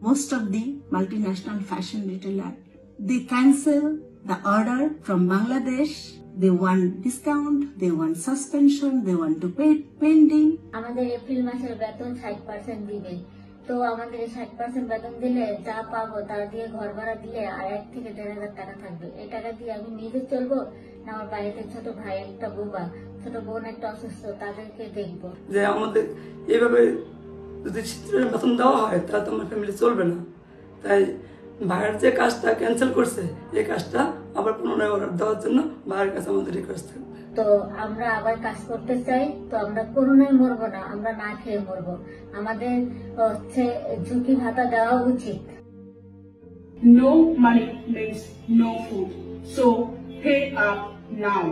most of the multinational fashion retailer, they cancel the order from Bangladesh. They want discount, they want suspension, they want to pay pending. আমাদের April মাসের বেতন 60% দিবে, তো আমাদের 60% বেতন দিলে যা পাবো তার দিয়ে ঘর ভাড়া দিলে আর 1 থেকে 1,500 টাকা থাকবে। এই টাকা দিয়ে আমি নিজে চলবো না আমার বাড়িতে ছোট ভাই একটা বুবা, ছোট বোন একটা অসুস্থ, তাদেরকে দেখবো। যে আমাদের এইভাবে যদি শীতের বেতন দেওয়া হয় তাহলে তো আমার ফ্যামিলি চলবে না, তাই ভাইয়ের যে কাজটা ক্যান্সেল করছে এই কাজটা আবার পুনরায় অর্ডার দেওয়ার জন্য ভাইয়ের কাছে আমাদের রিকোয়েস্ট থাকবে। তো আমরা আবার কাজ করতে চাই, তো আমরা করোনায় মরবো না, আমরা না খেয়ে মরবো। আমাদের হচ্ছে ঝুঁকি ভাতা দেওয়া উচিত। No money means no food, so pay up now.